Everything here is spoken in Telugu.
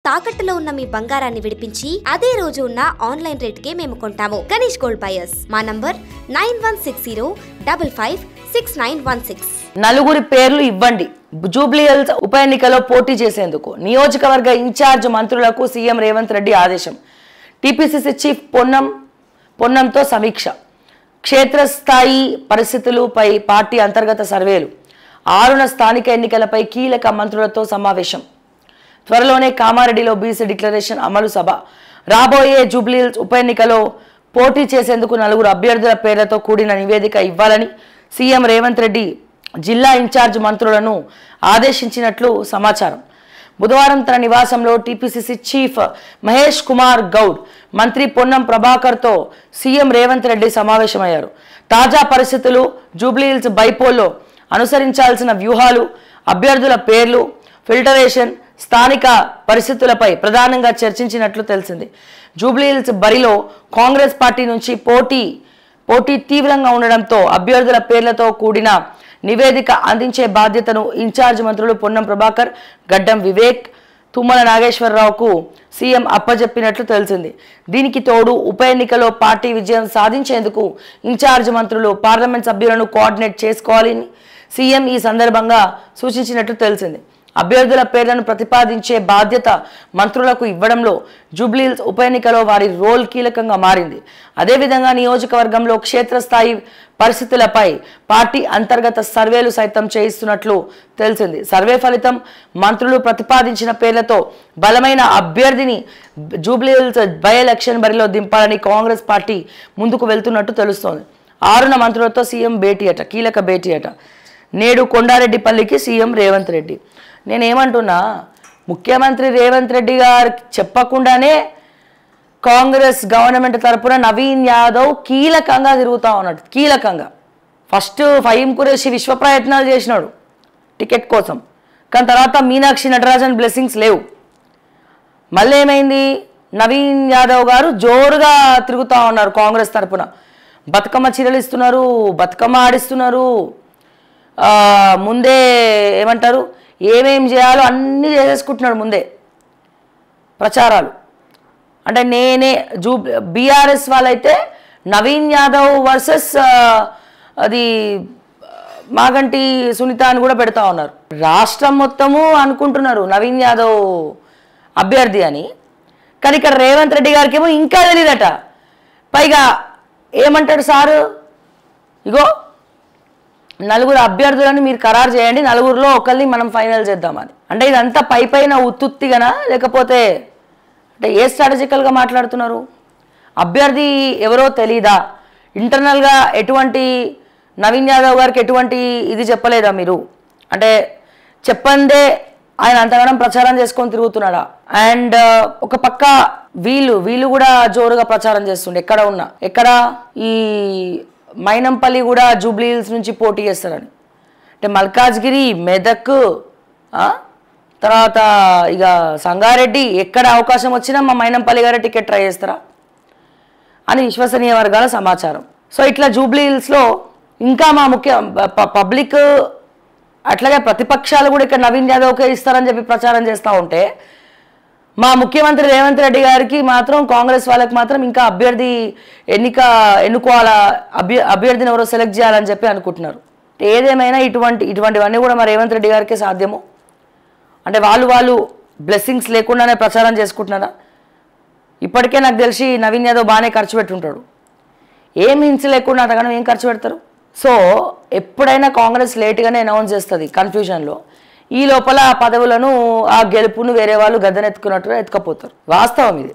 తాకట్టులో ఉన్న మీ బంగారాన్ని విడిపించి అదే రోజు ఉన్న ఆన్లైన్ రేటుకే మేము కొంటాము. Ganesh gold buyers. మా నంబర్ 9160556916. నలుగురి పేర్లు ఇవ్వండి జూబ్లీ హిల్స్ ఉప ఎన్నికలో పోటీ చేసేందుకు. నియోజకవర్గ ఇన్ఛార్జ్ మంత్రులకు సీఎం రేవంత్ రెడ్డి ఆదేశం. టీపీసీసీ చీఫ్ పొన్నంతో సమీక్ష. క్షేత్రస్థాయి పరిస్థితులపై పార్టీ అంతర్గత సర్వేలు. 6న స్థానిక ఎన్నికలపై కీలక మంత్రులతో సమావేశం. త్వరలోనే కామారెడ్డిలో బీసీ డిక్లరేషన్ అమలు సభ. రాబోయే జూబ్లీ హిల్స్ ఉప ఎన్నికలో పోటీ చేసేందుకు 4 అభ్యర్థుల పేర్లతో కూడిన నివేదిక ఇవ్వాలని సీఎం రేవంత్ రెడ్డి జిల్లా ఇన్ఛార్జ్ మంత్రులను ఆదేశించినట్లు సమాచారం. బుధవారం తన నివాసంలో టీపీసీసీ చీఫ్ మహేష్ కుమార్ గౌడ్, మంత్రి పొన్నం ప్రభాకర్తో సీఎం రేవంత్ రెడ్డి సమావేశమయ్యారు. తాజా పరిస్థితులు, జూబ్లీ హిల్స్ బైపోల్లో అనుసరించాల్సిన వ్యూహాలు, అభ్యర్థుల పేర్లు, ఫిల్టరేషన్, స్థానిక పరిస్థితులపై ప్రధానంగా చర్చించినట్లు తెలిసింది. జూబ్లీ హిల్స్ బరిలో కాంగ్రెస్ పార్టీ నుంచి పోటీ తీవ్రంగా ఉండడంతో అభ్యర్థుల పేర్లతో కూడిన నివేదిక అందించే బాధ్యతను ఇన్ఛార్జ్ మంత్రులు పొన్నం ప్రభాకర్, గడ్డం వివేక్, తుమ్మల నాగేశ్వరరావుకు సీఎం అప్పజెప్పినట్లు తెలిసింది. దీనికి తోడు ఉప ఎన్నికలో పార్టీ విజయం సాధించేందుకు ఇన్ఛార్జ్ మంత్రులు పార్లమెంట్ సభ్యులను కోఆర్డినేట్ చేసుకోవాలని సీఎం ఈ సందర్భంగా సూచించినట్లు తెలిసింది. అభ్యర్థుల పేర్లను ప్రతిపాదించే బాధ్యత మంత్రులకు ఇవ్వడంలో జూబ్లీ హిల్స్ ఉప ఎన్నికలో వారి రోల్ కీలకంగా మారింది. అదేవిధంగా నియోజకవర్గంలో క్షేత్రస్థాయి పరిస్థితులపై పార్టీ అంతర్గత సర్వేలు సైతం చేయిస్తున్నట్లు తెలిసింది. సర్వే ఫలితం మంత్రులు ప్రతిపాదించిన పేర్లతో బలమైన అభ్యర్థిని జూబ్లీ హిల్స్ బై ఎలక్షన్ బరిలో దింపాలని కాంగ్రెస్ పార్టీ ముందుకు వెళ్తున్నట్టు తెలుస్తోంది. 6న మంత్రులతో సీఎం కీలక భేటీ అట. నేడు కొండారెడ్డిపల్లికి సీఎం రేవంత్ రెడ్డి. నేనేమంటున్నా, ముఖ్యమంత్రి రేవంత్ రెడ్డి గారు చెప్పకుండానే కాంగ్రెస్ గవర్నమెంట్ తరపున నవీన్ యాదవ్ కీలకంగా తిరుగుతూ ఉన్నాడు. కీలకంగా ఫస్ట్ ఫహీం ఖురేషి విశ్వ ప్రయత్నాలు చేసినాడు టికెట్ కోసం, కానీ తర్వాత మీనాక్షి నటరాజన్ బ్లెస్సింగ్స్ లేవు. మళ్ళీ ఏమైంది, నవీన్ యాదవ్ గారు జోరుగా తిరుగుతూ ఉన్నారు కాంగ్రెస్ తరపున. బతుకమ్మ చీరలు ఇస్తున్నారు, బతుకమ్మ ఆడిస్తున్నారు, ముందే ఏమంటారు ఏమేం చేయాలో అన్నీ చేసేసుకుంటున్నాడు ముందే ప్రచారాలు. అంటే బీఆర్ఎస్ వాళ్ళైతే నవీన్ యాదవ్ వర్సెస్ అది మాగంటి సునీత అని కూడా పెడతా ఉన్నారు. రాష్ట్రం మొత్తము అనుకుంటున్నారు నవీన్ యాదవ్ అభ్యర్థి అని, కానీ ఇక్కడ రేవంత్ రెడ్డి గారికి ఏమో ఇంకా తెలియదట. పైగా ఏమంటాడు సారు, ఇగో 4 అభ్యర్థులను మీరు ఖరారు చేయండి, 4లో ఒకరిని మనం ఫైనల్ చేద్దామని. అంటే ఇదంతా పైన ఉత్తుత్తిగానా, లేకపోతే అంటే ఏ స్ట్రాటజికల్గా మాట్లాడుతున్నారు? అభ్యర్థి ఎవరో తెలీదా? ఇంటర్నల్గా ఎటువంటి నవీన్ యాదవ్ గారికి ఎటువంటి ఇది చెప్పలేదా మీరు? అంటే చెప్పందే ఆయన అంతగానం ప్రచారం చేసుకొని తిరుగుతున్నాడా? అండ్ ఒక పక్క వీళ్ళు కూడా జోరుగా ప్రచారం చేస్తుండే. ఎక్కడ ఈ మైనంపల్లి కూడా జూబ్లీ హిల్స్ నుంచి పోటీ చేస్తారని. అంటే మల్కాజ్గిరి, మెదక్, తర్వాత ఇక సంగారెడ్డి ఎక్కడ అవకాశం వచ్చినా మా మైనంపల్లి గారే టికెట్ ట్రై చేస్తారా అని విశ్వసనీయ వర్గాల సమాచారం. సో ఇట్లా జూబ్లీ హిల్స్లో ఇంకా మా పబ్లిక్ అట్లాగే ప్రతిపక్షాలు కూడా ఇక్కడ నవీన్ యాదవ్కే ఇస్తారని చెప్పి ప్రచారం చేస్తూ ఉంటే, మా ముఖ్యమంత్రి రేవంత్ రెడ్డి గారికి మాత్రం కాంగ్రెస్ వాళ్ళకి మాత్రం ఇంకా ఎన్నుకోవాలా, అభ్యర్థిని ఎవరో సెలెక్ట్ చేయాలని చెప్పి అనుకుంటున్నారు. ఏదేమైనా ఇటువంటివన్నీ కూడా మా రేవంత్ రెడ్డి గారికే సాధ్యము. అంటే వాళ్ళు బ్లెస్సింగ్స్ లేకుండానే ప్రచారం చేసుకుంటున్నారా? ఇప్పటికే నాకు తెలిసి నవీన్ యాదవ్ బాగానే ఖర్చు పెట్టుంటాడు. ఏం హింస లేకుండా అంతగానో ఏం ఖర్చు పెడతారు? సో ఎప్పుడైనా కాంగ్రెస్ లేట్గానే అనౌన్స్ చేస్తుంది కన్ఫ్యూజన్లో. ఈ లోపల ఆ పదవులను, ఆ గెలుపును వేరే వాళ్ళు గద్దెనెత్తుకున్నట్టుగా ఎత్తుకపోతారు. వాస్తవం ఇది.